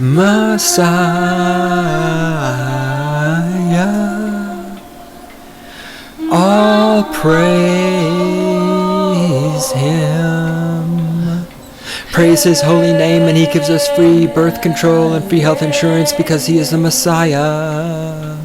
Messiah. All praise him. Praise his holy name, and he gives us free birth control and free health insurance because he is the Messiah.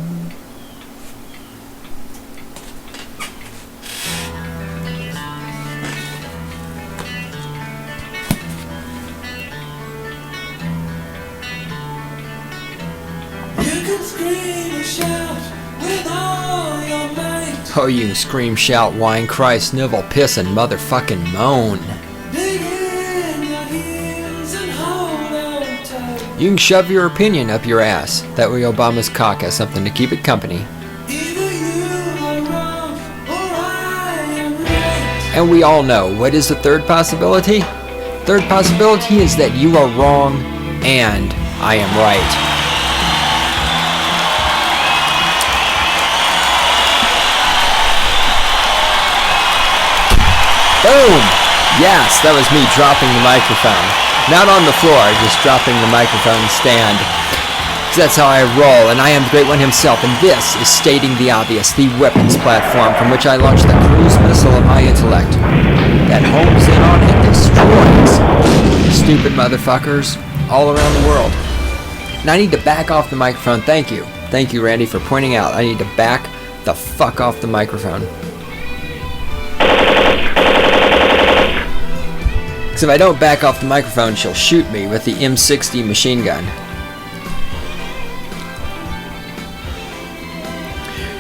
Oh, you can scream, shout, whine, cry, snivel, piss, and motherfucking moan. You can shove your opinion up your ass. That way Obama's cock has something to keep it company. And we all know, what is the third possibility? Third possibility is that you are wrong and I am right. Boom! Yes, that was me dropping the microphone. Not on the floor, just dropping the microphone stand. That's how I roll, and I am the Great One himself, and this is Stating the Obvious, the weapons platform from which I launch the cruise missile of my intellect that homes in on and destroys stupid motherfuckers all around the world. Now I need to back off the microphone. Thank you. Thank you, Randy, for pointing out. I need to back the fuck off the microphone. Because if I don't back off the microphone, she'll shoot me with the M60 machine gun.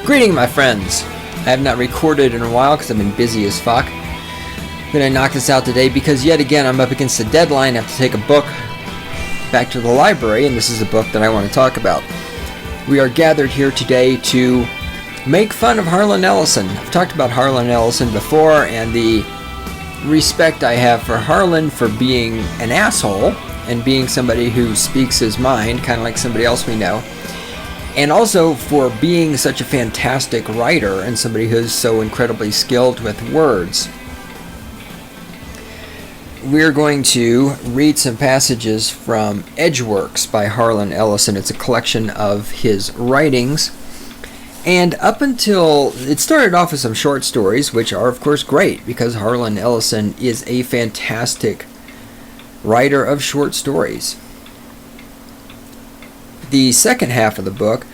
Greeting, my friends. I have not recorded in a while because I've been busy as fuck. I'm going to knock this out today because yet again I'm up against a deadline. I have to take a book back to the library, and this is a book that I want to talk about. We are gathered here today to make fun of Harlan Ellison. I've talked about Harlan Ellison before and the respect I have for Harlan for being an asshole and being somebody who speaks his mind, kind of like somebody else we know, and also for being such a fantastic writer and somebody who's so incredibly skilled with words. We're going to read some passages from Edgeworks by Harlan Ellison. It's a collection of his writings. And up until, it started off with some short stories, which are of course great, because Harlan Ellison is a fantastic writer of short stories. The second half of the book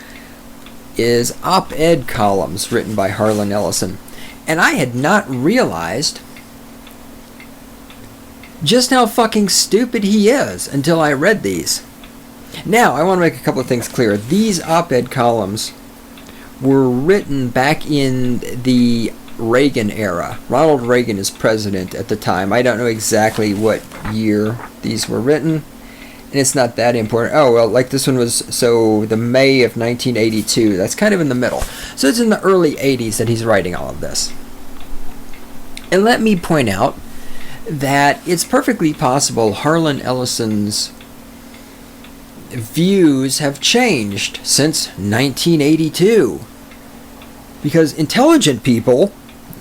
is op-ed columns written by Harlan Ellison. And I had not realized just how fucking stupid he is until I read these. Now, I want to make a couple of things clear. These op-ed columns were written back in the Reagan era. Ronald Reagan is president at the time. I don't know exactly what year these were written, and it's not that important. Oh, well, like this one was, so the May of 1982. That's kind of in the middle. So it's in the early 80s that he's writing all of this. And let me point out that it's perfectly possible Harlan Ellison's views have changed since 1982. Because intelligent people,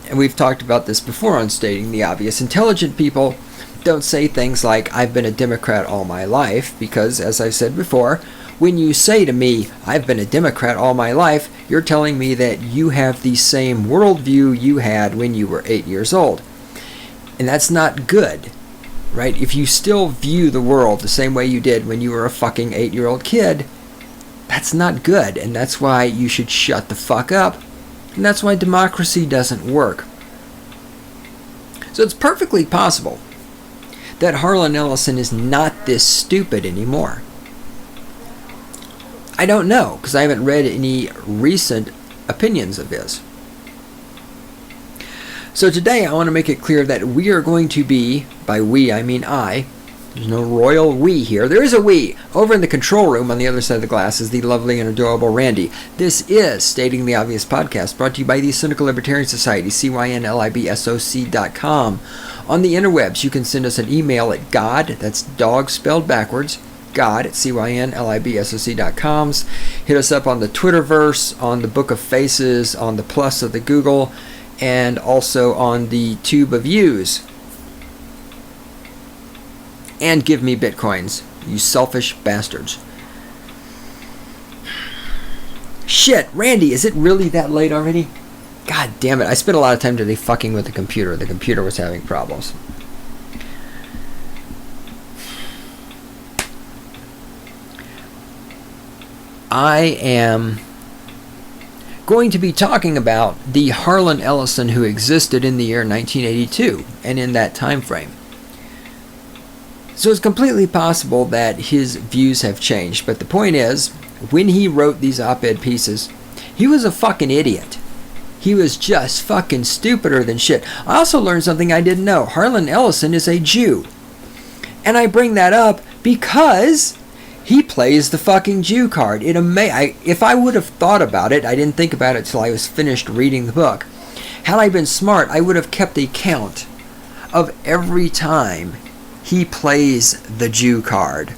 and we've talked about this before on Stating the Obvious, intelligent people don't say things like, I've been a Democrat all my life, because, as I've said before, when you say to me, I've been a Democrat all my life, you're telling me that you have the same worldview you had when you were 8 years old. And that's not good, right? If you still view the world the same way you did when you were a fucking 8-year-old kid, that's not good, and that's why you should shut the fuck up. And that's why democracy doesn't work. So it's perfectly possible that Harlan Ellison is not this stupid anymore. I don't know, because I haven't read any recent opinions of his. So today I want to make it clear that we are going to be, by we I mean I, there's no royal we here. There is a we. Over in the control room on the other side of the glass is the lovely and adorable Randy. This is Stating the Obvious podcast, brought to you by the Cynical Libertarian Society, CYNLIBSOC.com. On the interwebs, you can send us an email at God, that's dog spelled backwards, God at CYNLIBSOC.com. Hit us up on the Twitterverse, on the Book of Faces, on the Plus of the Google, and also on the Tube of Views. And give me bitcoins. You selfish bastards. Shit, Randy, is it really that late already? God damn it, I spent a lot of time today fucking with the computer. The computer was having problems. I am going to be talking about the Harlan Ellison who existed in the year 1982 and in that time frame. So it's completely possible that his views have changed, but the point is, when he wrote these op-ed pieces, he was a fucking idiot. He was just fucking stupider than shit. I also learned something I didn't know. Harlan Ellison is a Jew. And I bring that up because he plays the fucking Jew card. If I would have thought about it, I didn't think about it till I was finished reading the book. Had I been smart, I would have kept a count of every time he plays the Jew card.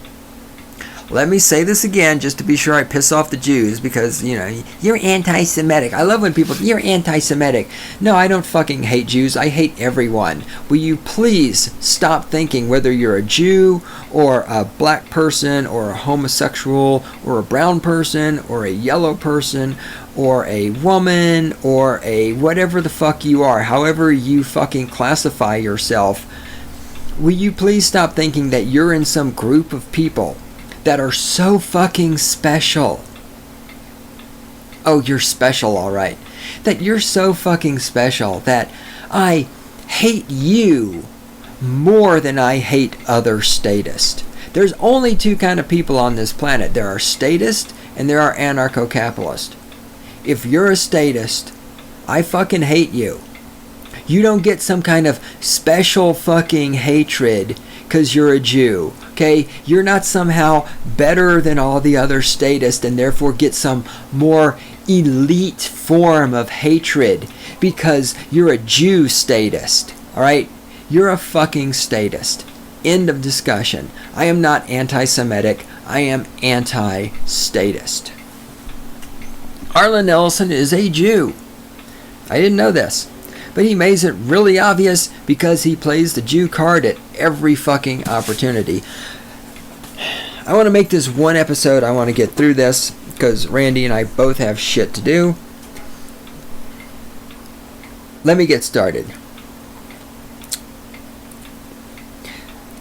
Let me say this again just to be sure I piss off the Jews because, you're anti-Semitic. I love when people, you're anti-Semitic. No, I don't fucking hate Jews. I hate everyone. Will you please stop thinking whether you're a Jew or a black person or a homosexual or a brown person or a yellow person or a woman or a whatever the fuck you are, however you fucking classify yourself. Will you please stop thinking that you're in some group of people that are so fucking special? Oh, you're special, all right. That you're so fucking special that I hate you more than I hate other statists. There's only two kind of people on this planet. There are statists and there are anarcho-capitalists. If you're a statist, I fucking hate you. You don't get some kind of special fucking hatred because you're a Jew. Okay, you're not somehow better than all the other statists and therefore get some more elite form of hatred because you're a Jew statist. All right, you're a fucking statist. End of discussion. I am not anti-Semitic. I am anti-statist. Harlan Ellison is a Jew. I didn't know this. But he makes it really obvious because he plays the Jew card at every fucking opportunity. I want to make this one episode. I want to get through this because Randy and I both have shit to do. Let me get started.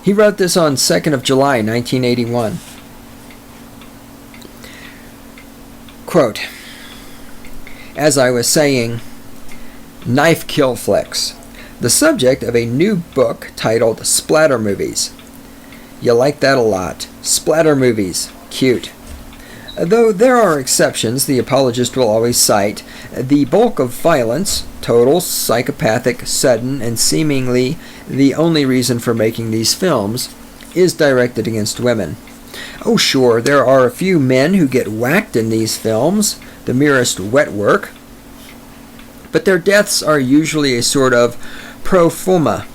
He wrote this on 2nd of July, 1981. Quote, as I was saying, Knife Kill Flicks, the subject of a new book titled Splatter Movies. You like that a lot. Splatter movies. Cute. Though there are exceptions, the apologist will always cite, the bulk of violence, total, psychopathic, sudden, and seemingly the only reason for making these films, is directed against women. Oh sure, there are a few men who get whacked in these films, the merest wet work, but their deaths are usually a sort of pro forma,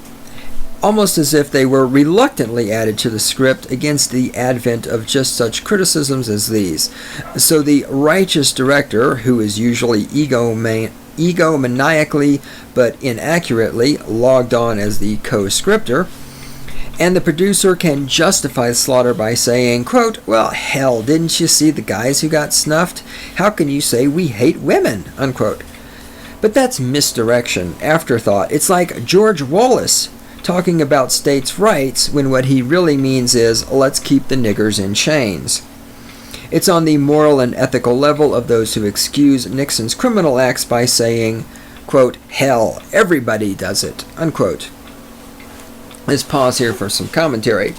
almost as if they were reluctantly added to the script against the advent of just such criticisms as these. So the righteous director, who is usually egomaniacally but inaccurately logged on as the co-scripter, and the producer can justify the slaughter by saying, quote, well, hell, didn't you see the guys who got snuffed? How can you say we hate women? Unquote. But that's misdirection, afterthought. It's like George Wallace talking about states' rights when what he really means is, let's keep the niggers in chains. It's on the moral and ethical level of those who excuse Nixon's criminal acts by saying, quote, hell, everybody does it, unquote. Let's pause here for some commentary.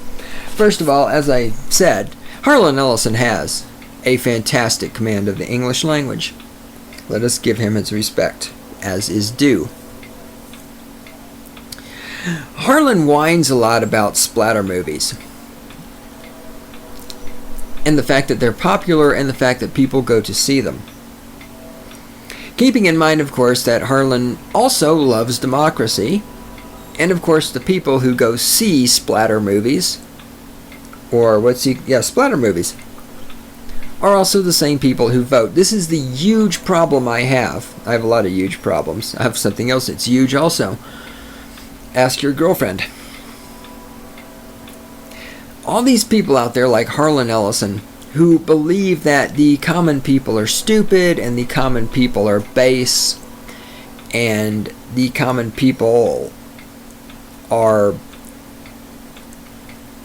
First of all, as I said, Harlan Ellison has a fantastic command of the English language. Let us give him his respect, as is due. Harlan whines a lot about splatter movies, and the fact that they're popular and the fact that people go to see them. Keeping in mind, of course, that Harlan also loves democracy, and of course the people who go see splatter movies, splatter movies, are also the same people who vote. This is the huge problem I have. I have a lot of huge problems. I have something else that's huge also. Ask your girlfriend. all these people out there like Harlan Ellison who believe that the common people are stupid and the common people are base and the common people are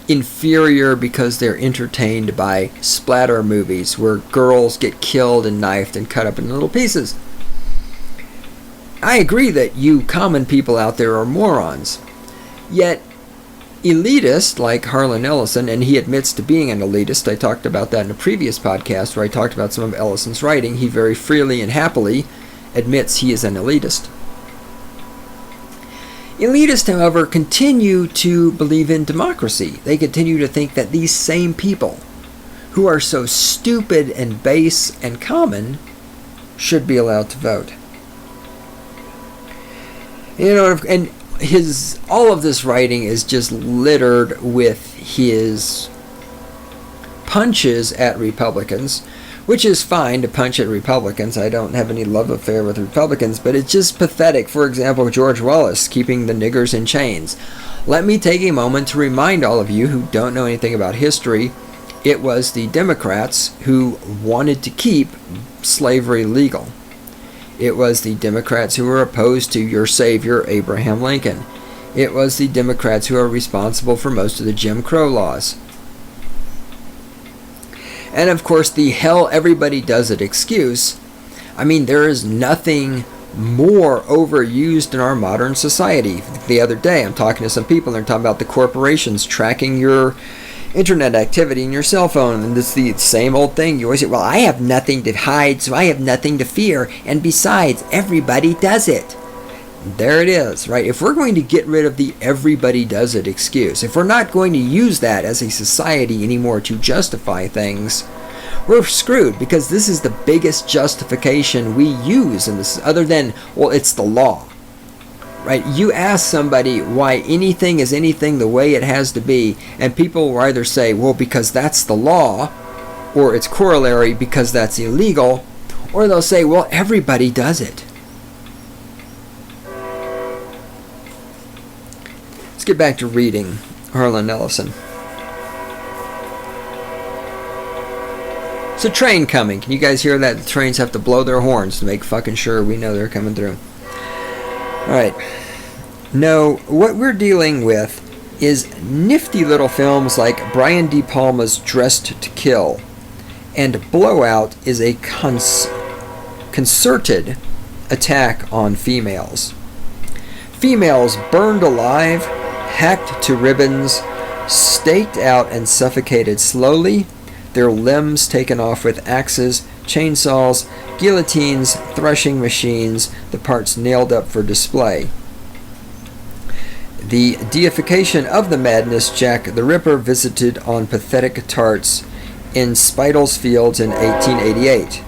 inferior because they're entertained by splatter movies where girls get killed and knifed and cut up in little pieces. I agree that you common people out there are morons. Yet, elitists like Harlan Ellison, and he admits to being an elitist, I talked about that in a previous podcast where I talked about some of Ellison's writing, he very freely and happily admits he is an elitist. Elitists, however, continue to believe in democracy. They continue to think that these same people who are so stupid and base and common should be allowed to vote. You know, and all of this writing is just littered with his punches at Republicans, which is fine to punch at Republicans. I don't have any love affair with Republicans, but it's just pathetic. For example, George Wallace keeping the niggers in chains. Let me take a moment to remind all of you who don't know anything about history, it was the Democrats who wanted to keep slavery legal. It was the Democrats who were opposed to your savior, Abraham Lincoln. It was the Democrats who are responsible for most of the Jim Crow laws. And of course, the hell everybody does it excuse. I mean, there is nothing more overused in our modern society. The other day, I'm talking to some people, and they're talking about the corporations tracking your internet activity in your cell phone, and it's the same old thing. You always say, well, I have nothing to hide, so I have nothing to fear, and besides, everybody does it. There it is, right? If we're going to get rid of the everybody does it excuse, if we're not going to use that as a society anymore to justify things, we're screwed, because this is the biggest justification we use in this, other than, well, it's the law. Right? You ask somebody why anything is anything the way it has to be, and people will either say, well, because that's the law, or it's corollary because that's illegal, or they'll say, well, everybody does it. Let's get back to reading Harlan Ellison. It's a train coming. Can you guys hear that? The trains have to blow their horns to make fucking sure we know they're coming through. Alright. No, what we're dealing with is nifty little films like Brian De Palma's Dressed to Kill, and Blowout is a concerted attack on females. Females burned alive, hacked to ribbons, staked out and suffocated slowly, their limbs taken off with axes, chainsaws, guillotines, threshing machines, the parts nailed up for display. The deification of the madness Jack the Ripper visited on pathetic tarts in Spital's Fields in 1888.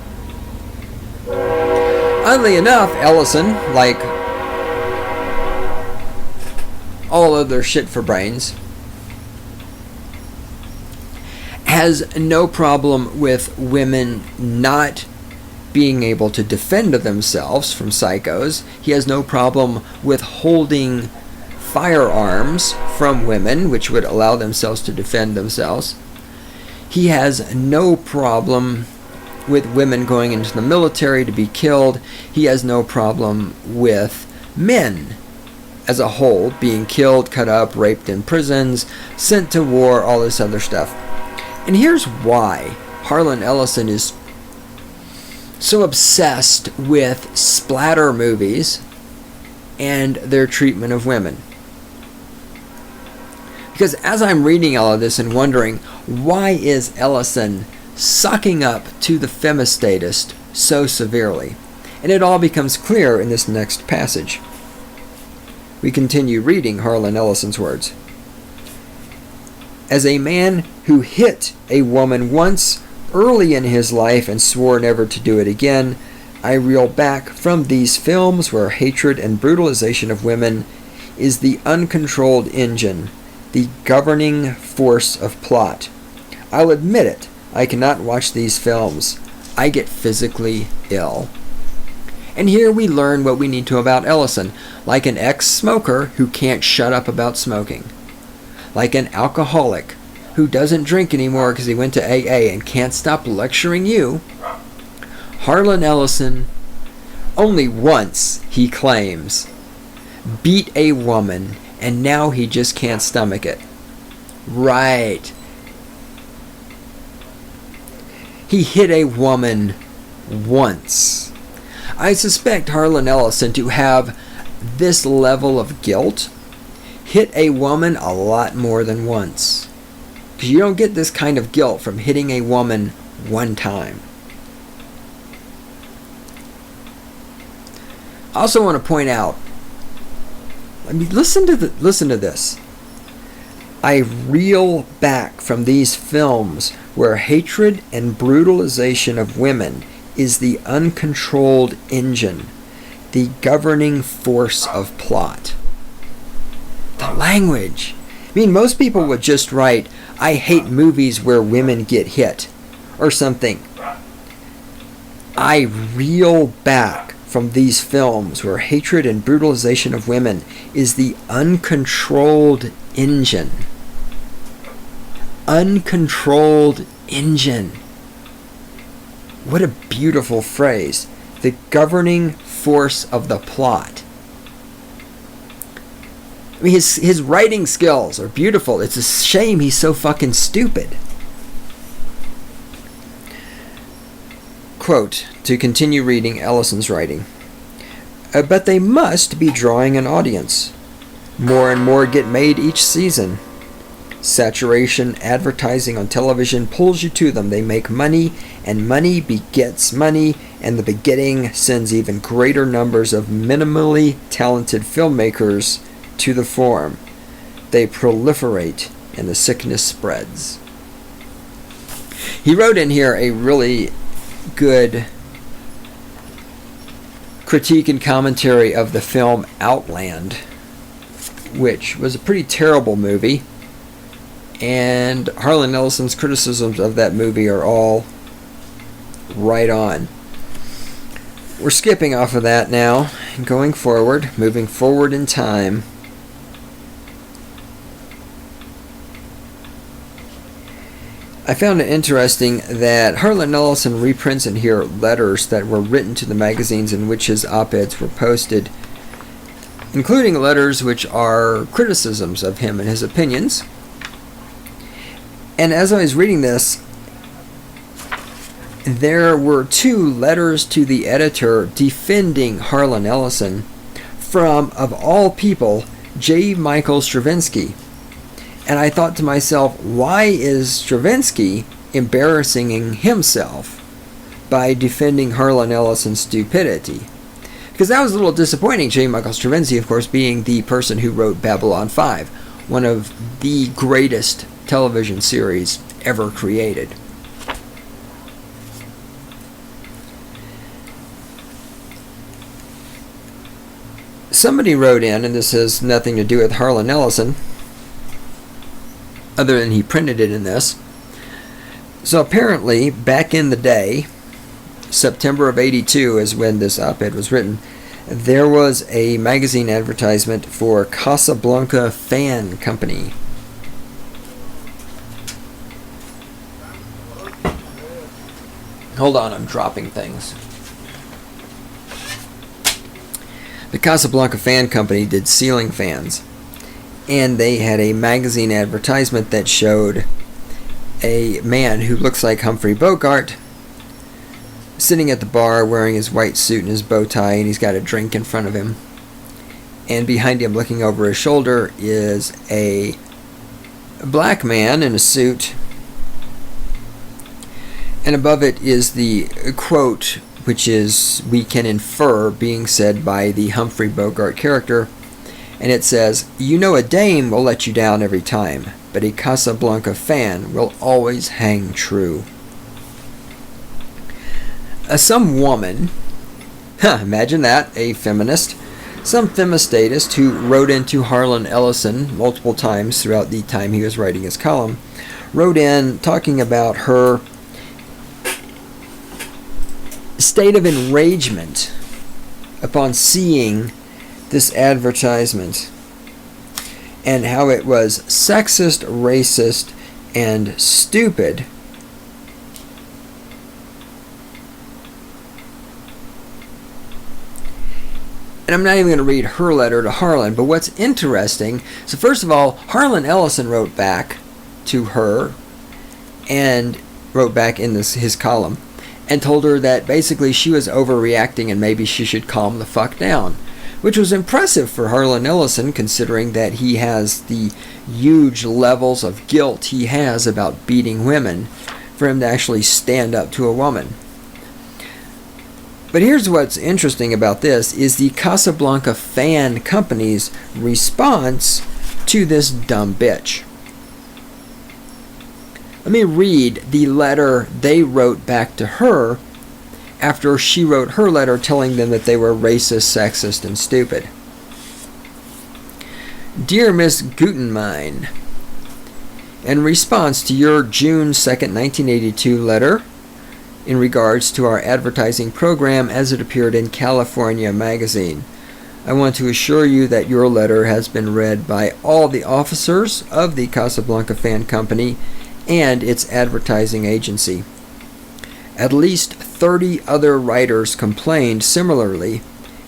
Oddly enough, Ellison, like all other shit for brains, has no problem with women not being able to defend themselves from psychos. He has no problem with holding firearms from women, which would allow themselves to defend themselves. He has no problem with women going into the military to be killed. He has no problem with men as a whole being killed, cut up, raped in prisons, sent to war, all this other stuff. And here's why Harlan Ellison is so obsessed with splatter movies and their treatment of women. Because as I'm reading all of this and wondering, why is Ellison sucking up to the femistatist so severely? And it all becomes clear in this next passage. We continue reading Harlan Ellison's words. As a man who hit a woman once early in his life and swore never to do it again, I reel back from these films where hatred and brutalization of women is the uncontrolled engine, the governing force of plot. I'll admit it, I cannot watch these films. I get physically ill. And here we learn what we need to about Ellison, like an ex-smoker who can't shut up about smoking, like an alcoholic who doesn't drink anymore because he went to AA and can't stop lecturing you, Harlan Ellison only once, he claims, beat a woman, and now he just can't stomach it. Right. He hit a woman once. I suspect Harlan Ellison to have this level of guilt hit a woman a lot more than once. Because you don't get this kind of guilt from hitting a woman one time. I also want to point out, listen to this. I reel back from these films where hatred and brutalization of women is the uncontrolled engine, the governing force of plot. The language. I mean, most people would just write, I hate movies where women get hit, or something. I reel back from these films where hatred and brutalization of women is the uncontrolled engine. Uncontrolled engine. What a beautiful phrase. The governing force of the plot. I mean, his writing skills are beautiful. It's a shame he's so fucking stupid. Quote, to continue reading Ellison's writing. But they must be drawing an audience. More and more get made each season. Saturation advertising on television pulls you to them. They make money, and money begets money, and the begetting sends even greater numbers of minimally talented filmmakers to the form. They proliferate, and the sickness spreads. He wrote in here a really good critique and commentary of the film Outland, which was a pretty terrible movie, and Harlan Ellison's criticisms of that movie are all right on. We're skipping off of that now and going forward, moving forward in time. I found it interesting that Harlan Ellison reprints in here letters that were written to the magazines in which his op-eds were posted, including letters which are criticisms of him and his opinions. And as I was reading this, there were 2 letters to the editor defending Harlan Ellison from, of all people, J. Michael Stravinsky. And I thought to myself, why is Stravinsky embarrassing himself by defending Harlan Ellison's stupidity? Because that was a little disappointing. J. Michael Stravinsky, of course, being the person who wrote Babylon 5, one of the greatest television series ever created. Somebody wrote in, and this has nothing to do with Harlan Ellison, other than he printed it in this. So apparently, back in the day, September of '82 is when this op-ed was written, there was a magazine advertisement for Casablanca Fan Company. Hold on, I'm dropping things. The Casablanca Fan Company did ceiling fans. And they had a magazine advertisement that showed a man who looks like Humphrey Bogart sitting at the bar wearing his white suit and his bow tie, and he's got a drink in front of him. And behind him, looking over his shoulder, is a black man in a suit. And above it is the quote, which is, we can infer, being said by the Humphrey Bogart character. And it says, you know, a dame will let you down every time, but a Casablanca fan will always hang true. Some woman, imagine that, a feminist, some femistatist who wrote into Harlan Ellison multiple times throughout the time he was writing his column, wrote in talking about her state of enragement upon seeing this advertisement and how it was sexist, racist, and stupid and I'm not even going to read her letter to Harlan, but what's interesting, so first of all, Harlan Ellison wrote back to her and wrote back in his column and told her that basically she was overreacting and maybe she should calm the fuck down, which was impressive for Harlan Ellison considering that he has the huge levels of guilt he has about beating women, for him to actually stand up to a woman. But here's what's interesting about this is the Casablanca Fan Company's response to this dumb bitch. Let me read the letter they wrote back to her after she wrote her letter telling them that they were racist, sexist, and stupid. Dear Miss Gutenmein, in response to your June 2nd, 1982 letter, in regards to our advertising program as it appeared in California Magazine, I want to assure you that your letter has been read by all the officers of the Casablanca Fan Company and its advertising agency. At least 30 other writers complained similarly,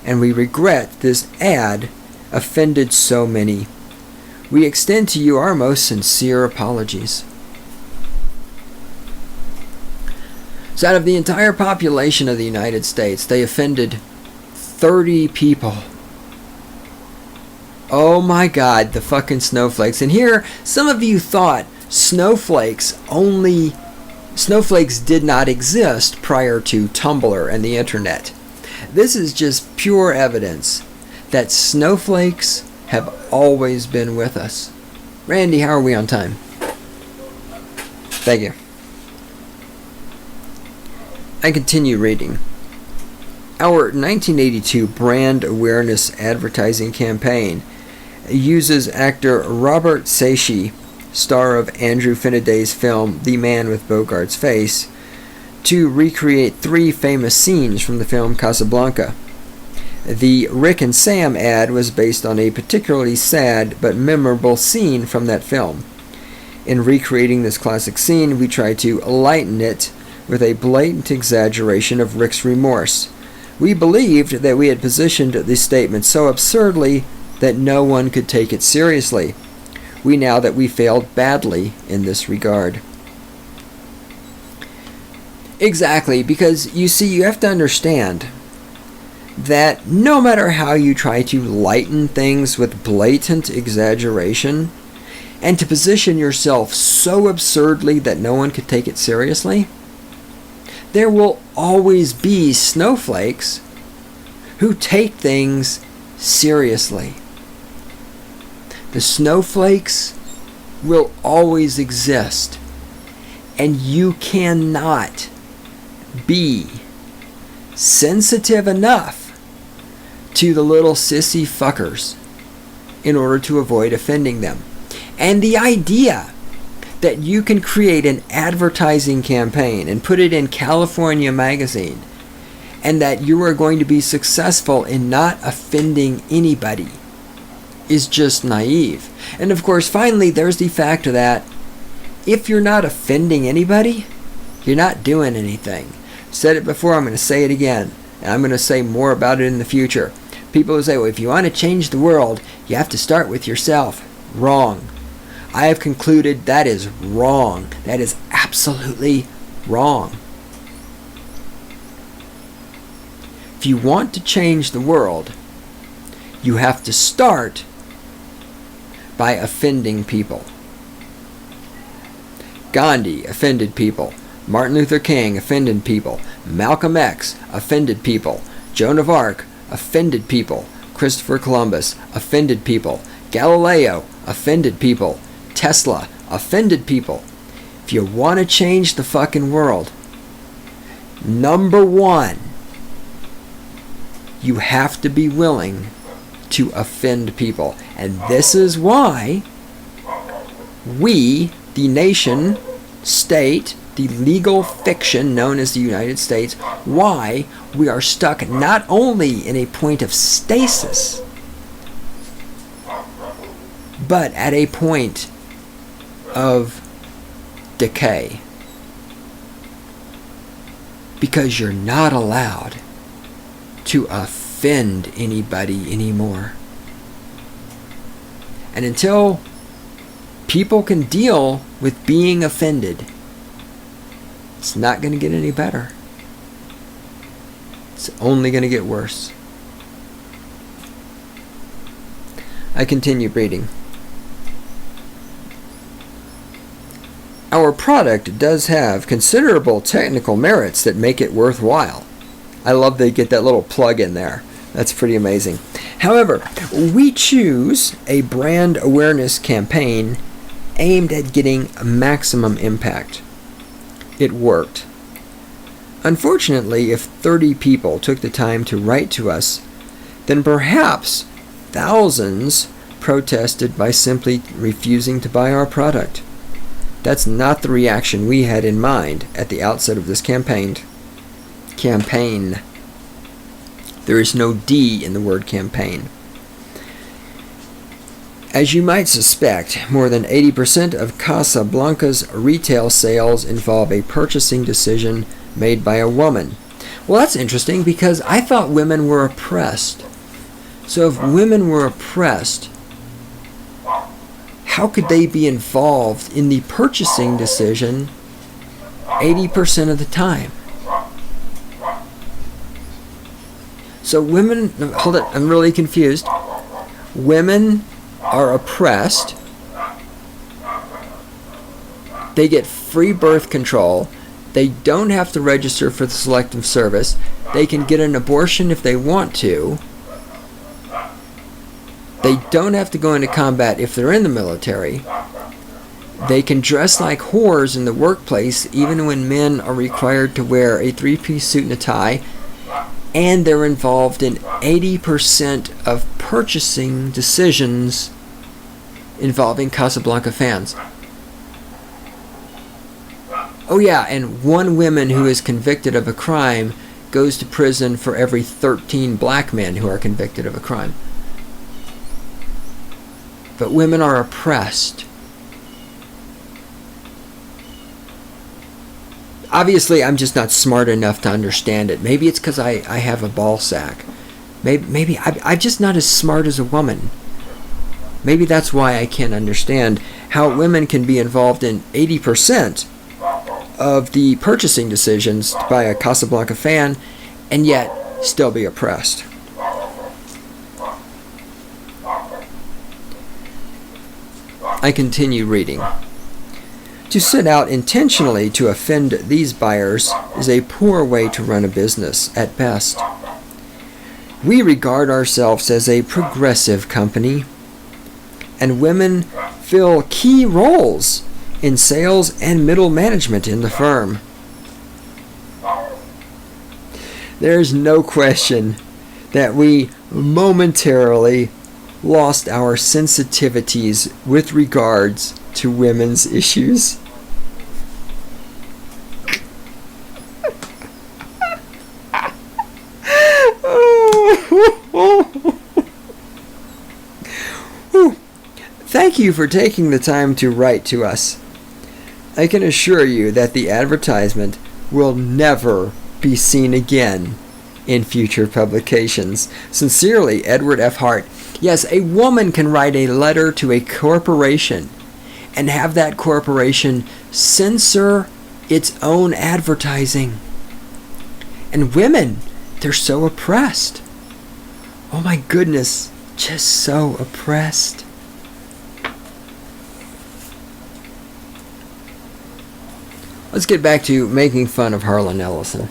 and we regret this ad offended so many. We extend to you our most sincere apologies. So out of the entire population of the United States, they offended 30 people. Oh my God, the fucking snowflakes. And here, some of you thought snowflakes did not exist prior to Tumblr and the internet. This is just pure evidence that snowflakes have always been with us. Randy, how are we on time? Thank you. I continue reading. Our 1982 brand awareness advertising campaign uses actor Robert Sashi, star of Andrew Finneday's film The Man with Bogart's Face, to recreate 3 famous scenes from the film Casablanca. The Rick and Sam ad was based on a particularly sad but memorable scene from that film. In recreating this classic scene, we tried to lighten it with a blatant exaggeration of Rick's remorse. We believed that we had positioned the statement so absurdly that no one could take it seriously. We know that we failed badly in this regard. Exactly, because you see, you have to understand that no matter how you try to lighten things with blatant exaggeration, and to position yourself so absurdly that no one could take it seriously, there will always be snowflakes who take things seriously. The snowflakes will always exist, and you cannot be sensitive enough to the little sissy fuckers in order to avoid offending them. And the idea that you can create an advertising campaign and put it in California Magazine and that you are going to be successful in not offending anybody is just naive. And of course, finally, there's the fact that if you're not offending anybody, you're not doing anything. Said it before, I'm going to say it again, and I'm going to say more about it in the future. People who say, well, if you want to change the world, you have to start with yourself. Wrong. I have concluded that is wrong. That is absolutely wrong. If you want to change the world, you have to start by offending people. Gandhi offended people. Martin Luther King offended people. Malcolm X offended people. Joan of Arc offended people. Christopher Columbus offended people. Galileo offended people. Tesla offended people. If you want to change the fucking world, number one, you have to be willing to offend people. And this is why we, the nation, state, the legal fiction known as the United States, why we are stuck not only in a point of stasis, but at a point of decay. Because you're not allowed to offend anybody anymore. And until people can deal with being offended, it's not going to get any better. It's only going to get worse. I continue reading. Our product does have considerable technical merits that make it worthwhile. I love they get that little plug in there. That's pretty amazing. However, we choose a brand awareness campaign aimed at getting maximum impact. It worked. Unfortunately, if 30 people took the time to write to us, then perhaps thousands protested by simply refusing to buy our product. That's not the reaction we had in mind at the outset of this campaign. There is no D in the word campaign. As you might suspect, more than 80% of Casablanca's retail sales involve a purchasing decision made by a woman. Well, that's interesting because I thought women were oppressed. So if women were oppressed, how could they be involved in the purchasing decision 80% of the time? So women, hold it, I'm really confused. Women are oppressed. They get free birth control. They don't have to register for the Selective Service. They can get an abortion if they want to. They don't have to go into combat if they're in the military. They can dress like whores in the workplace even when men are required to wear a three-piece suit and a tie. And they're involved in 80% of purchasing decisions involving Casablanca fans. Oh yeah, and one woman who is convicted of a crime goes to prison for every 13 black men who are convicted of a crime. But women are oppressed. Obviously, I'm just not smart enough to understand it. Maybe it's because I have a ball sack. Maybe I'm just not as smart as a woman. Maybe that's why I can't understand how women can be involved in 80% of the purchasing decisions to buy a Casablanca fan and yet still be oppressed. I continue reading. To set out intentionally to offend these buyers is a poor way to run a business, at best. We regard ourselves as a progressive company, and women fill key roles in sales and middle management in the firm. There's no question that we momentarily lost our sensitivities with regards to women's issues. Thank you for taking the time to write to us. I can assure you that the advertisement will never be seen again in future publications. Sincerely, Edward F. Hart. Yes, a woman can write a letter to a corporation and have that corporation censor its own advertising. And women, they're so oppressed. Oh my goodness, just so oppressed. Let's get back to making fun of Harlan Ellison.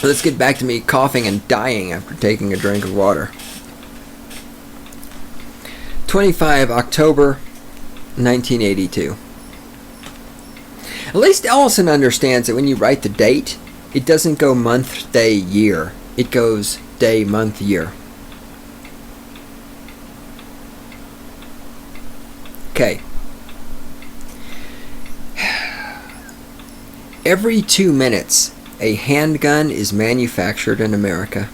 Let's get back to me coughing and dying after taking a drink of water. 25 October 1982. At least Ellison understands that when you write the date, it doesn't go month, day, year. It goes day, month, year. Okay. Every 2 minutes, a handgun is manufactured in America.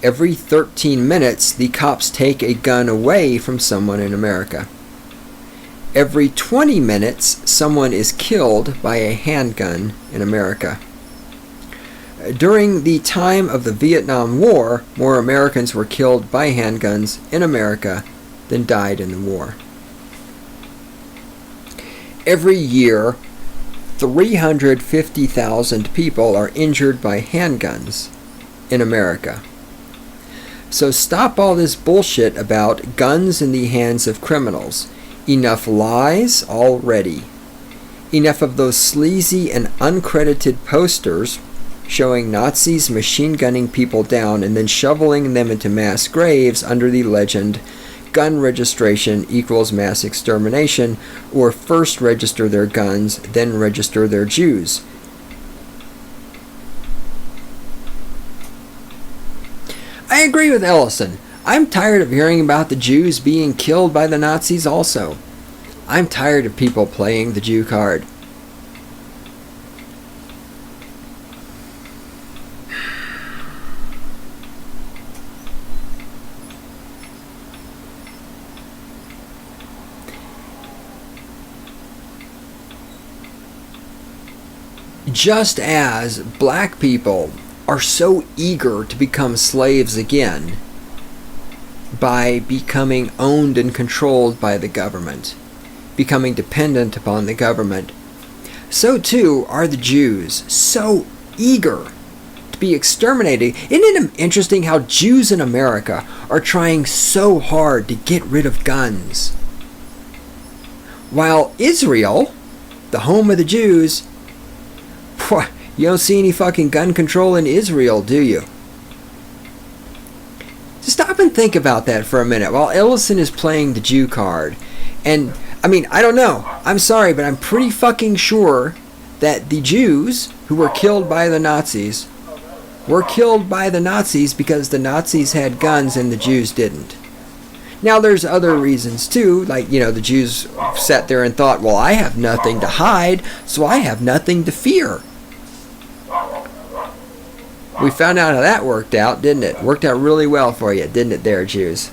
Every 13 minutes, the cops take a gun away from someone in America. Every 20 minutes, someone is killed by a handgun in America. During the time of the Vietnam War, more Americans were killed by handguns in America than died in the war. Every year, 350,000 people are injured by handguns in America. So stop all this bullshit about guns in the hands of criminals. Enough lies already. Enough of those sleazy and uncredited posters showing Nazis machine gunning people down and then shoveling them into mass graves under the legend gun registration equals mass extermination, or first register their guns, then register their Jews. I agree with Ellison. I'm tired of hearing about the Jews being killed by the Nazis also. I'm tired of people playing the Jew card. Just as black people are so eager to become slaves again by becoming owned and controlled by the government, becoming dependent upon the government, so too are the Jews so eager to be exterminated. Isn't it interesting how Jews in America are trying so hard to get rid of guns, while Israel, the home of the Jews, you don't see any fucking gun control in Israel, do you? Just stop and think about that for a minute while Ellison is playing the Jew card. And, I mean, I don't know. I'm sorry, but I'm pretty fucking sure that the Jews who were killed by the Nazis were killed by the Nazis because the Nazis had guns and the Jews didn't. Now, there's other reasons, too. Like, the Jews sat there and thought, well, I have nothing to hide, so I have nothing to fear. We found out how that worked out, didn't it? Worked out really well for you, didn't it there, Jews?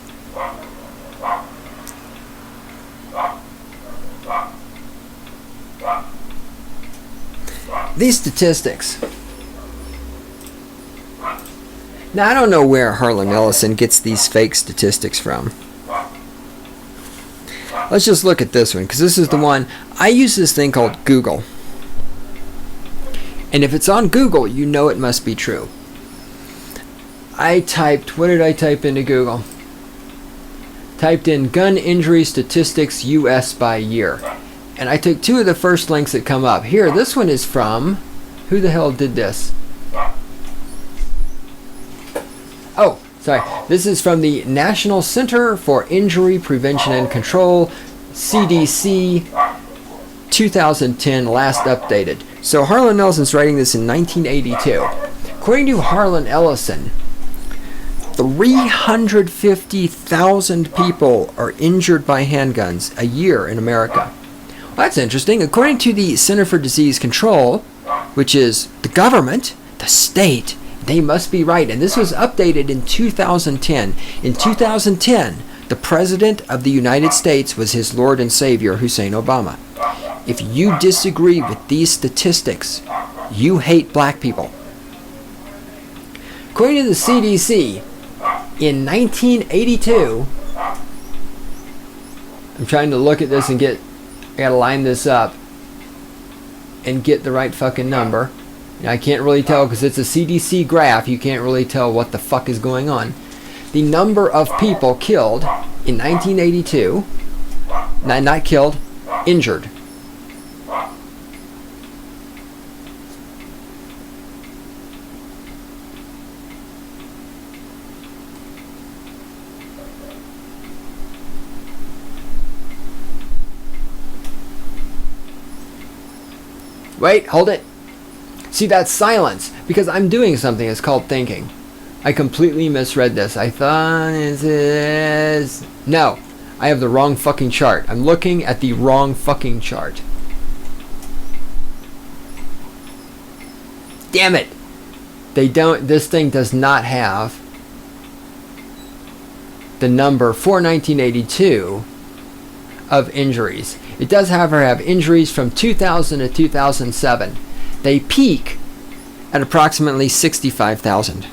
These statistics. Now, I don't know where Harlan Ellison gets these fake statistics from. Let's just look at this one, because this is the one. I use this thing called Google. And if it's on Google, you know it must be true. What did I type into Google? Typed in gun injury statistics US by year. And I took two of the first links that come up. Here, this one is from, who the hell did this? Oh, sorry. This is from the National Center for Injury Prevention and Control, CDC, 2010, last updated. So Harlan Ellison's writing this in 1982. According to Harlan Ellison, 350,000 people are injured by handguns a year in America. Well, that's interesting. According to the Center for Disease Control, which is the government, the state, they must be right. And this was updated in 2010. In 2010, the President of the United States was his Lord and Savior, Hussein Obama. If you disagree with these statistics, you hate black people. According to the CDC, in 1982, I'm trying to look at this and I gotta line this up and get the right fucking number. I can't really tell because it's a CDC graph. You can't really tell what the fuck is going on. The number of people killed in 1982, not killed, injured. Wait, hold it. See, that's silence, because I'm doing something. It's called thinking. I completely misread this. I thought it is... No, I have the wrong fucking chart. I'm looking at the wrong fucking chart. damn it, this thing does not have the number for 1982 of injuries. It does, however, have injuries from 2000 to 2007. They peak at approximately 65,000.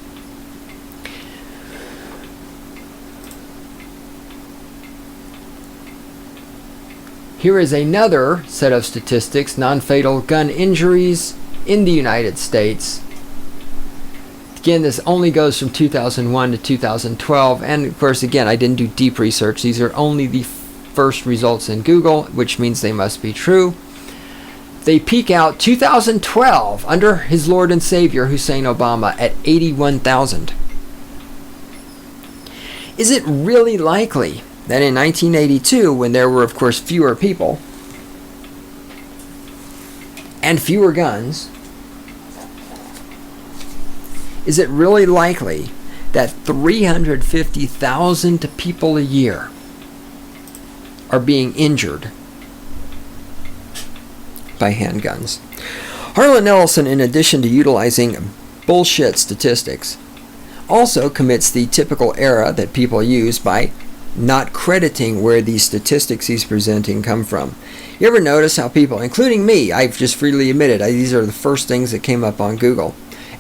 Here is another set of statistics: non-fatal gun injuries in the United States. Again, this only goes from 2001 to 2012, and of course, again, I didn't do deep research. These are only the first results in Google, which means they must be true. They peak out 2012 under his Lord and Savior Hussein Obama at 81,000. Is it really likely that in 1982, when there were, of course, fewer people and fewer guns, is it really likely that 350,000 people a year are being injured by handguns? Harlan Ellison, in addition to utilizing bullshit statistics, also commits the typical error that people use by not crediting where these statistics he's presenting come from. You ever notice how people, including me, I've just freely admitted, these are the first things that came up on Google,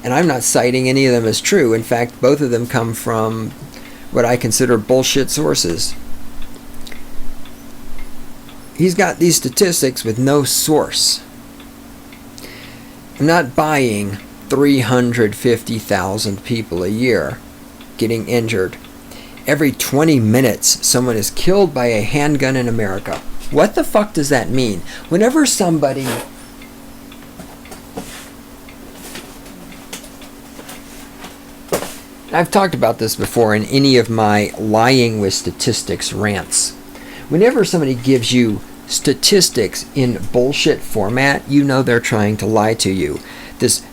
and I'm not citing any of them as true. In fact, both of them come from what I consider bullshit sources. He's got these statistics with no source. I'm not buying 350,000 people a year getting injured. Every 20 minutes, someone is killed by a handgun in America. What the fuck does that mean? Whenever somebody... I've talked about this before in any of my lying with statistics rants. Whenever somebody gives you statistics in bullshit format, you know they're trying to lie to you. This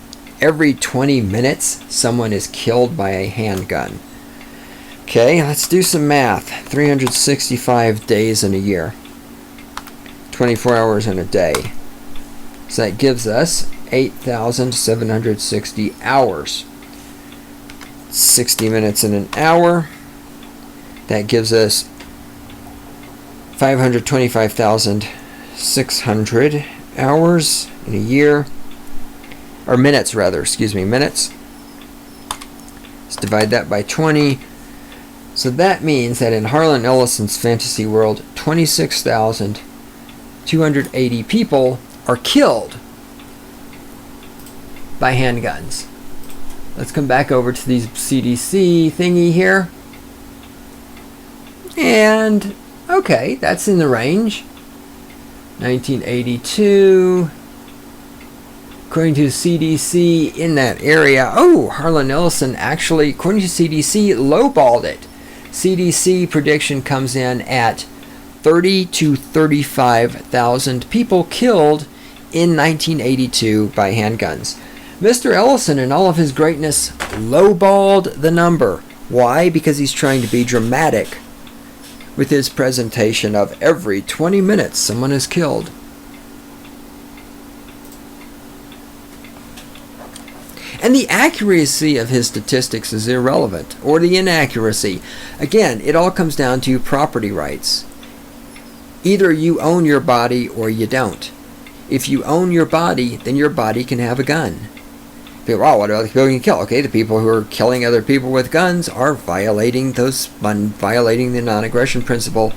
every 20 minutes, someone is killed by a handgun. Okay, let's do some math. 365 days in a year. 24 hours in a day. So that gives us 8,760 hours. 60 minutes in an hour. That gives us 525,600 hours in a year. Or minutes, rather. Excuse me, minutes. Let's divide that by 20. So that means that in Harlan Ellison's fantasy world, 26,280 people are killed by handguns. Let's come back over to the CDC thingy here. And, okay, that's in the range. 1982. According to CDC, in that area, Harlan Ellison actually, according to CDC, lowballed it. CDC prediction comes in at 30 to 35,000 people killed in 1982 by handguns. Mr. Ellison, in all of his greatness, lowballed the number. Why? Because he's trying to be dramatic with his presentation of every 20 minutes someone is killed. And the accuracy of his statistics is irrelevant, or the inaccuracy. Again, it all comes down to property rights. Either you own your body or you don't. If you own your body, then your body can have a gun. People, what about the people you can kill? Okay, the people who are killing other people with guns are violating the non-aggression principle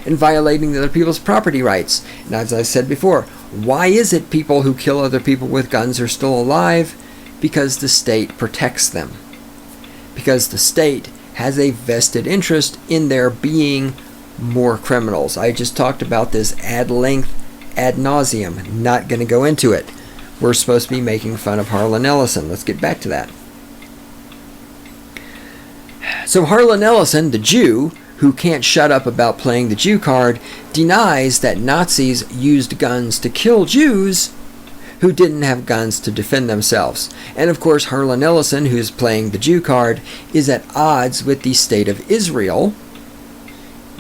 and violating other people's property rights. And as I said before, why is it people who kill other people with guns are still alive? Because the state protects them. Because the state has a vested interest in there being more criminals. I just talked about this ad length, ad nauseum. Not going to go into it. We're supposed to be making fun of Harlan Ellison. Let's get back to that. So Harlan Ellison, the Jew, who can't shut up about playing the Jew card, denies that Nazis used guns to kill Jews who didn't have guns to defend themselves. And of course, Harlan Ellison, who's playing the Jew card, is at odds with the state of Israel,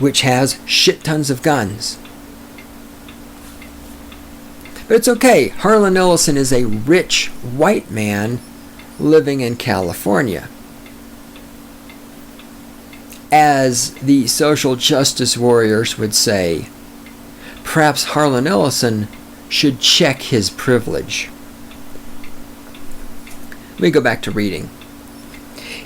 which has shit tons of guns. But it's okay. Harlan Ellison is a rich white man living in California. As the social justice warriors would say, perhaps Harlan Ellison should check his privilege. Let me go back to reading.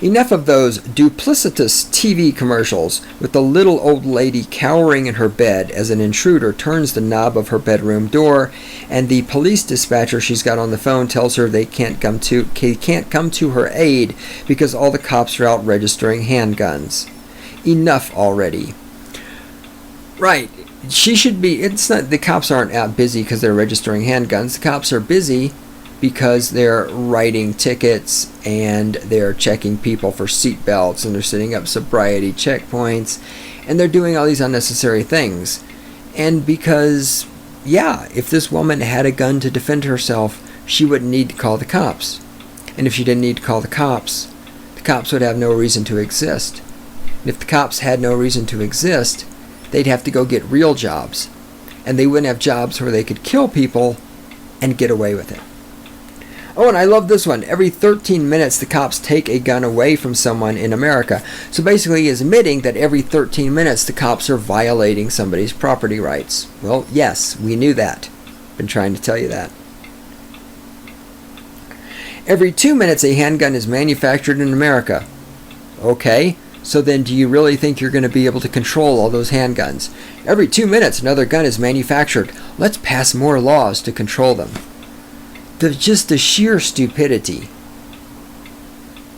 Enough of those duplicitous TV commercials with the little old lady cowering in her bed as an intruder turns the knob of her bedroom door, and the police dispatcher she's got on the phone tells her they can't come to her aid because all the cops are out registering handguns. Enough already. Right. She should be. It's not. The cops aren't out busy because they're registering handguns. The cops are busy because they're writing tickets and they're checking people for seat belts and they're setting up sobriety checkpoints and they're doing all these unnecessary things. And because, yeah, if this woman had a gun to defend herself, she wouldn't need to call the cops. And if she didn't need to call the cops would have no reason to exist. And if the cops had no reason to exist, they'd have to go get real jobs. And they wouldn't have jobs where they could kill people and get away with it. Oh, and I love this one. Every 13 minutes, the cops take a gun away from someone in America. So basically, he's admitting that every 13 minutes, the cops are violating somebody's property rights. Well, yes, we knew that. Been trying to tell you that. Every 2 minutes, a handgun is manufactured in America. Okay, so then do you really think you're going to be able to control all those handguns? Every 2 minutes, another gun is manufactured. Let's pass more laws to control them. Just the sheer stupidity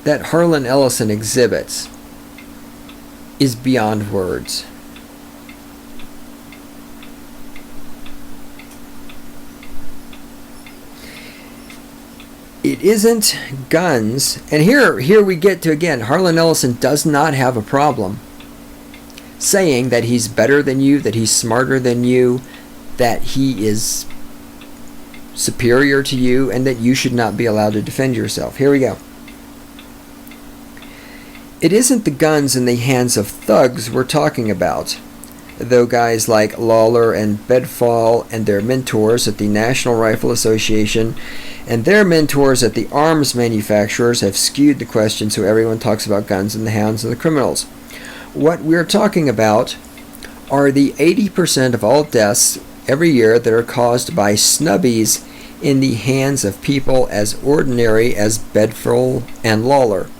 that Harlan Ellison exhibits is beyond words. It isn't guns, and here we get to, again, Harlan Ellison does not have a problem saying that he's better than you, that he's smarter than you, that he is superior to you, and that you should not be allowed to defend yourself. Here we go. It isn't the guns in the hands of thugs we're talking about, though guys like Lawler and Bedfall and their mentors at the National Rifle Association and their mentors at the arms manufacturers have skewed the question so everyone talks about guns in the hands of the criminals. What we're talking about are the 80% of all deaths every year that are caused by snubbies in the hands of people as ordinary as Bedfall and Lawler.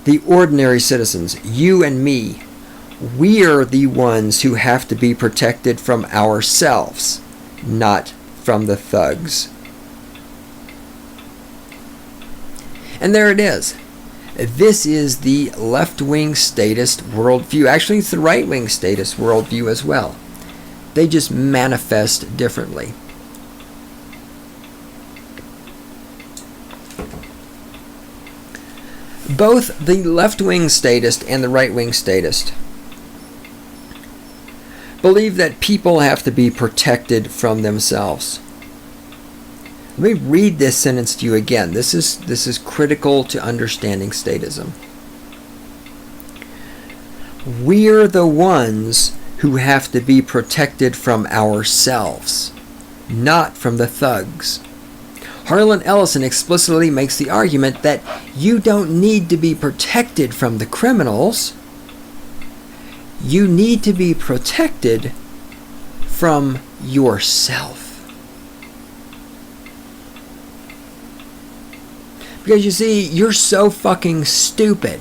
The ordinary citizens, you and me, we're the ones who have to be protected from ourselves, not from the thugs. And there it is. This is the left-wing statist worldview. Actually, it's the right-wing statist worldview as well. They just manifest differently. Both the left-wing statist and the right-wing statist believe that people have to be protected from themselves. Let me read this sentence to you again. This is critical to understanding statism. We're the ones who have to be protected from ourselves, not from the thugs. Harlan Ellison explicitly makes the argument that you don't need to be protected from the criminals. You need to be protected from yourself. Because you see, you're so fucking stupid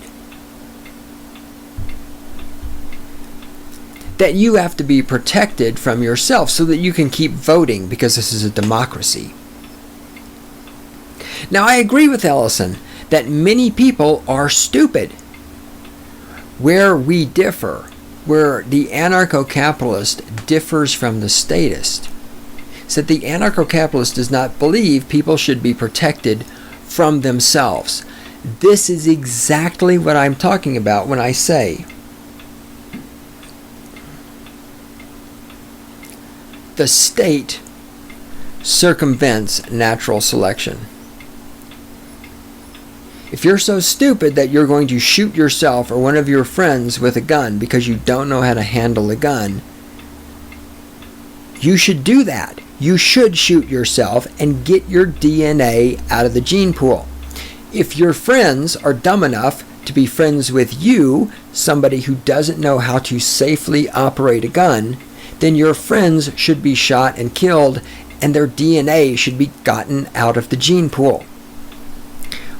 that you have to be protected from yourself so that you can keep voting, because this is a democracy. Now, I agree with Ellison that many people are stupid. Where we differ, where the anarcho-capitalist differs from the statist, is that the anarcho-capitalist does not believe people should be protected from themselves. This is exactly what I'm talking about when I say the state circumvents natural selection. If you're so stupid that you're going to shoot yourself or one of your friends with a gun because you don't know how to handle a gun, you should do that. you should shoot yourself and get your DNA out of the gene pool. If your friends are dumb enough to be friends with you, somebody who doesn't know how to safely operate a gun, then your friends should be shot and killed, and their DNA should be gotten out of the gene pool.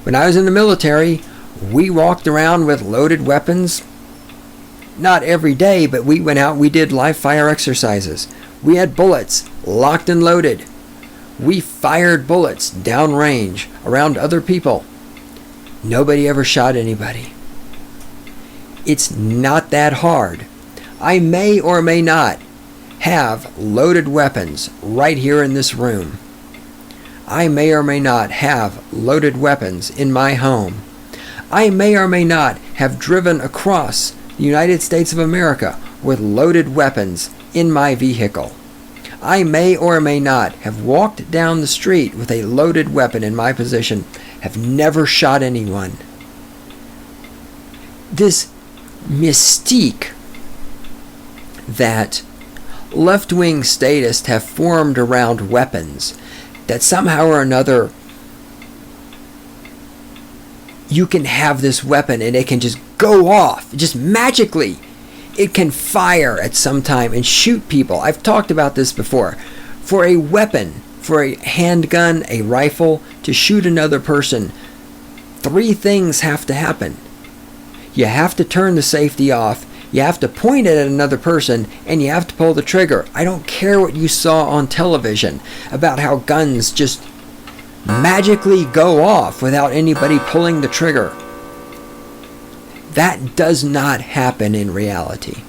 When I was in the military, we walked around with loaded weapons. Not every day, but we went out, we did live fire exercises. We had bullets locked and loaded. We fired bullets downrange around other people. Nobody ever shot anybody. It's not that hard. I may or may not have loaded weapons right here in this room. I may or may not have loaded weapons in my home. I may or may not have driven across the United States of America with loaded weapons in my vehicle. I may or may not have walked down the street with a loaded weapon in my possession, have never shot anyone. This mystique that left-wing statists have formed around weapons, that somehow or another you can have this weapon and it can just go off, just magically. It can fire at some time and shoot people. I've talked about this before. For a weapon, for a handgun, a rifle, to shoot another person, 3 things have to happen. You have to turn the safety off, you have to point it at another person, and you have to pull the trigger. I don't care what you saw on television about how guns just magically go off without anybody pulling the trigger. That does not happen in reality.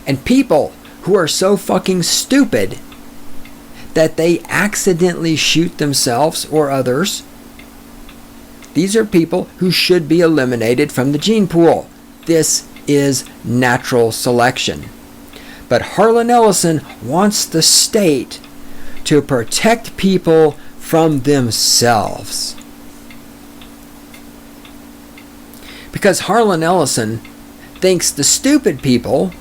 And people who are so fucking stupid that they accidentally shoot themselves or others, these are people who should be eliminated from the gene pool. This is natural selection. But Harlan Ellison wants the state to protect people from themselves. Because Harlan Ellison thinks the stupid people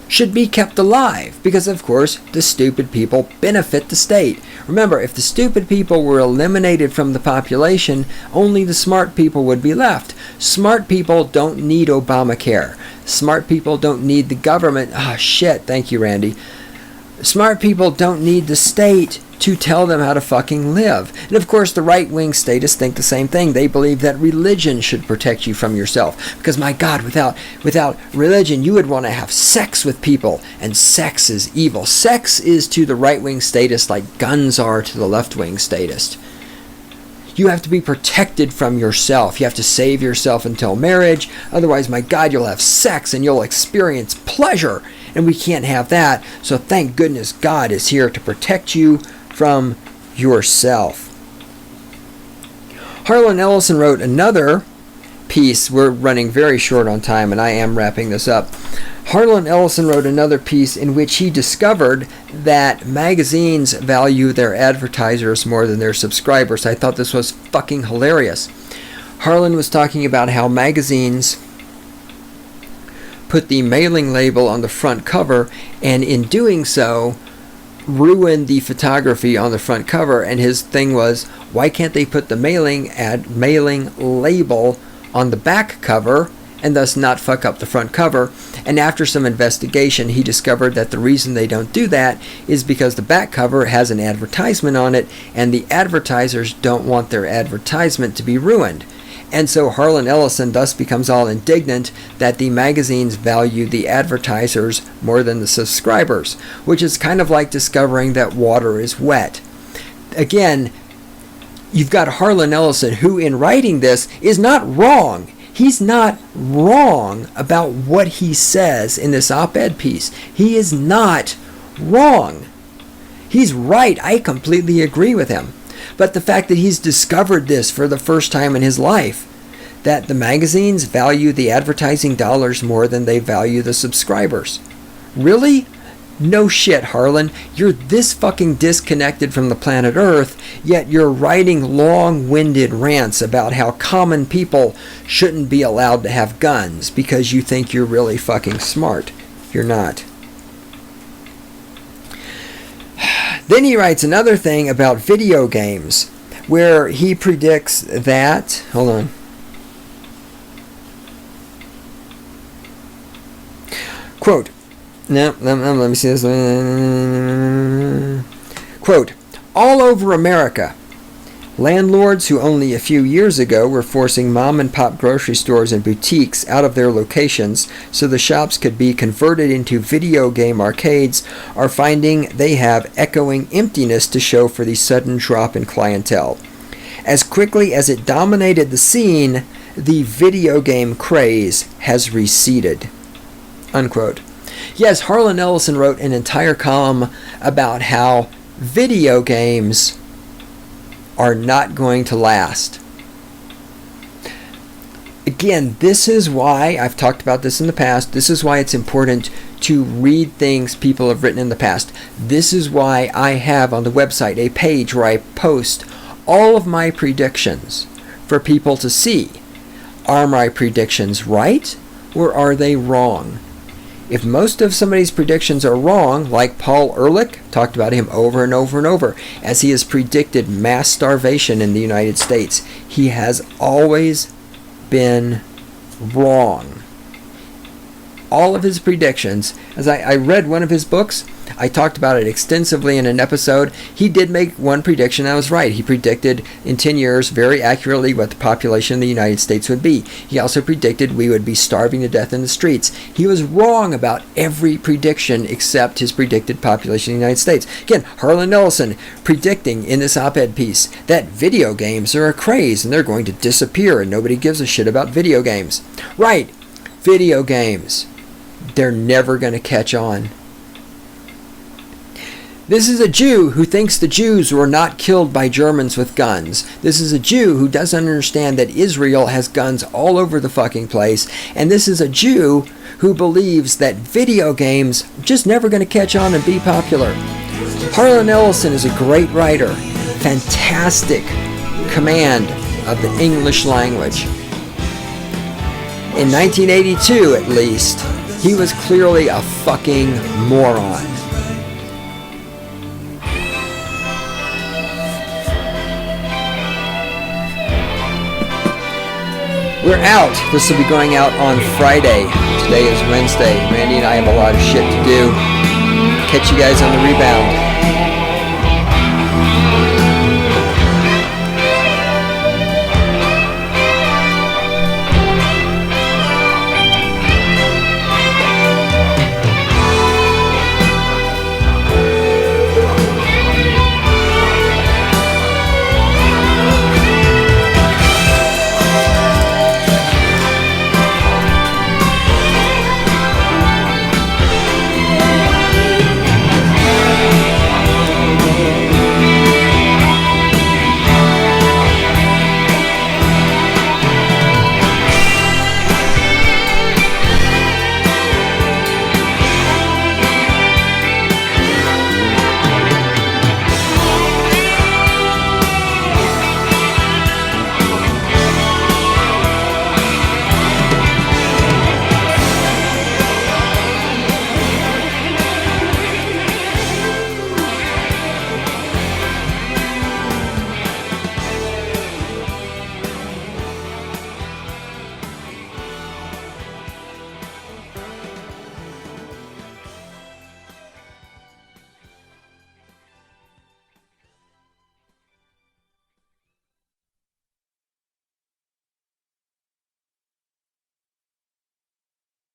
should be kept alive, because of course the stupid people benefit the state. Remember, if the stupid people were eliminated from the population, only the smart people would be left. Smart people don't need Obamacare. Smart people don't need the government. Shit, thank you, Randy. Smart people don't need the state to tell them how to fucking live. And of course, the right-wing statists think the same thing. They believe that religion should protect you from yourself. Because, my God, without religion, you would want to have sex with people. And sex is evil. Sex is to the right-wing statist like guns are to the left-wing statist. You have to be protected from yourself. You have to save yourself until marriage. Otherwise, my God, you'll have sex and you'll experience pleasure. And we can't have that. So thank goodness God is here to protect you from yourself. Harlan Ellison wrote another piece. We're running very short on time, and I am wrapping this up. Harlan Ellison wrote another piece in which he discovered that magazines value their advertisers more than their subscribers. I thought this was fucking hilarious. Harlan was talking about how magazines put the mailing label on the front cover, and in doing so ruined the photography on the front cover. And his thing was, why can't they put the mailing label on the back cover and thus not fuck up the front cover? And after some investigation, he discovered that the reason they don't do that is because the back cover has an advertisement on it, and the advertisers don't want their advertisement to be ruined. And so Harlan Ellison thus becomes all indignant that the magazines value the advertisers more than the subscribers, which is kind of like discovering that water is wet. Again, you've got Harlan Ellison, who in writing this is not wrong. He's not wrong about what he says in this op-ed piece. He is not wrong. He's right. I completely agree with him. But the fact that he's discovered this for the first time in his life, that the magazines value the advertising dollars more than they value the subscribers. Really? No shit, Harlan. You're this fucking disconnected from the planet Earth, yet you're writing long-winded rants about how common people shouldn't be allowed to have guns because you think you're really fucking smart. You're not. Then he writes another thing about video games, where he predicts that, hold on. Quote, no, let me see this. Quote, all over America, landlords who only a few years ago were forcing mom-and-pop grocery stores and boutiques out of their locations so the shops could be converted into video game arcades are finding they have echoing emptiness to show for the sudden drop in clientele. As quickly as it dominated the scene, the video game craze has receded. Unquote. Yes, Harlan Ellison wrote an entire column about how video games are not going to last. Again, this is why, I've talked about this in the past, this is why it's important to read things people have written in the past. This is why I have on the website a page where I post all of my predictions for people to see. Are my predictions right or are they wrong? If most of somebody's predictions are wrong, like Paul Ehrlich, talked about him over and over and over, as he has predicted mass starvation in the United States, he has always been wrong. All of his predictions, as I read one of his books, I talked about it extensively in an episode. He did make one prediction that was right. He predicted in 10 years very accurately what the population of the United States would be. He also predicted we would be starving to death in the streets. He was wrong about every prediction except his predicted population in the United States. Again, Harlan Ellison predicting in this op-ed piece that video games are a craze and they're going to disappear and nobody gives a shit about video games. Right, video games. They're never going to catch on. This is a Jew who thinks the Jews were not killed by Germans with guns. This is a Jew who doesn't understand that Israel has guns all over the fucking place. And this is a Jew who believes that video games are just never going to catch on and be popular. Harlan Ellison is a great writer. Fantastic command of the English language. In 1982, at least, he was clearly a fucking moron. We're out. This will be going out on Friday. Today is Wednesday. Randy and I have a lot of shit to do. Catch you guys on the rebound.